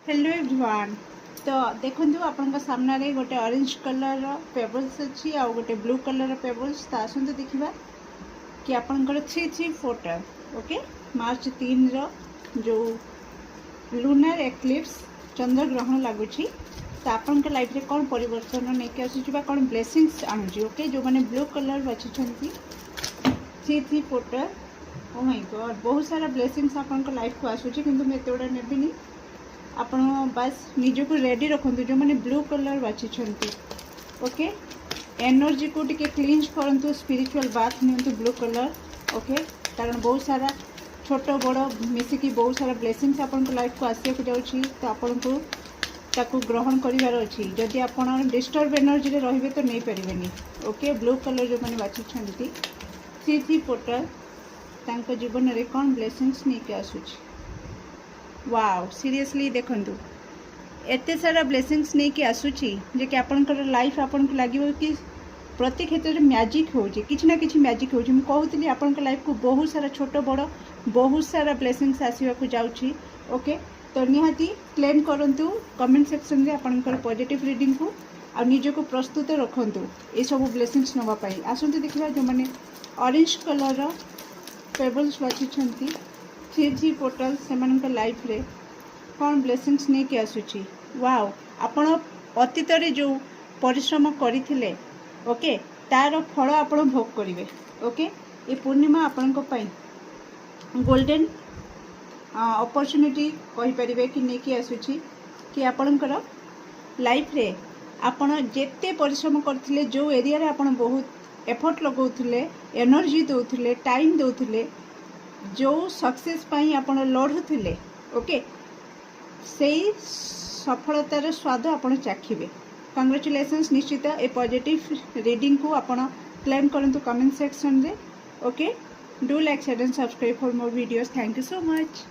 Hello everyone. तो देखो आपण सामने गोटे ऑरेंज कलर पेबल्स अच्छी आ गोटे ब्लू कलर पेबल्स। तो आसतु देखा कि आपंकर 3 फोटो ओके मार्च 3 जो लुनार एक्लिप्स चंद्र ग्रहण लगुच। तो आपण लाइफ रे कौन परिवर्तन नहीं आसूँ कौन ब्लेसिंग्स आणुची ओके जो मैंने ब्लू कलर बाछी 3 फोटो। ओ माय गॉड बहुत सारा ब्लेसिंग्स आपण लाइफ को आसूँ किंतु मैं एत गुड़ा नेबिनी। आपण बस निजक रेडी रखु जो मैंने ब्लू कलर बाछी ओके एनर्जी को टिके क्लींज करंतु स्पिरिचुअल बाथ नियंतु ब्लू कलर ओके कारण बहुत सारा छोट बड़ मिसिकी बहुत सारा ब्लेसिंग्स आपण लाइफ को आसिया जाऊँगी। तो आपण को ताकू ग्रहण करार अच्छी जदि आप डिस्टर्ब एनर्जी रे रहिबे तो नहीं पारिबेनी ओके ब्लू कलर जो मैंने बाछी 3 फोटो तांको जीवन रे कौन ब्लेसिंग्स नहीं के आसूची। वाओ सीरियसली देखंतु एते सारा ब्लेसिंग्स नहीं कि आसूची जे कि आपनकर लाइफ आपन को लागिवो कि प्रति क्षेत्र में मैजिक होउची किछि ना किछि मैजिक होउची। हम कहूतली आपनकर लाइफ को बहुत सारा छोट बड़ बहुत सारा ब्लेसिंग्स आसीबा को जाउची ओके। तो निहाती क्लेम करंतु कमेंट सेक्शन रे आपनकर पॉजिटिव रीडिंग को आ निज को प्रस्तुत रखंतु ए सब ब्लेसिंग्स नवा पाई। आसंतु देखिबा जो माने ऑरेंज कलर पेबल्स बाछिछंती 3 पोर्टल से लाइफ रे कौन ब्लेसिंग्स नहीं कि आसूची। वाओ आपण अतीत रे जो परिश्रम करथिले ओके तार फल आपण भोग करिवे ओके। ये पूर्णिमा आपण को पाई गोल्डन अपॉर्चुनिटी कहि परिबे कि नहीं कि आसूची कि आपणकर लाइफ रे आपण जेते परिश्रम करथिले जो एरिया रे आपण बहुत एफर्ट लगाउथिले एनर्जी दउथिले टाइम दउथिले जो सक्सेस पाई आपण लड़ुले ओके से सफलतार स्वाद आपण चाखिबे। कंग्रेचुलेशंस निश्चित ए पॉजिटिव रीडिंग को आपण क्लेम करंतु कमेंट सेक्शन रे okay. Do like share and subscribe for more videos. Thank you so much.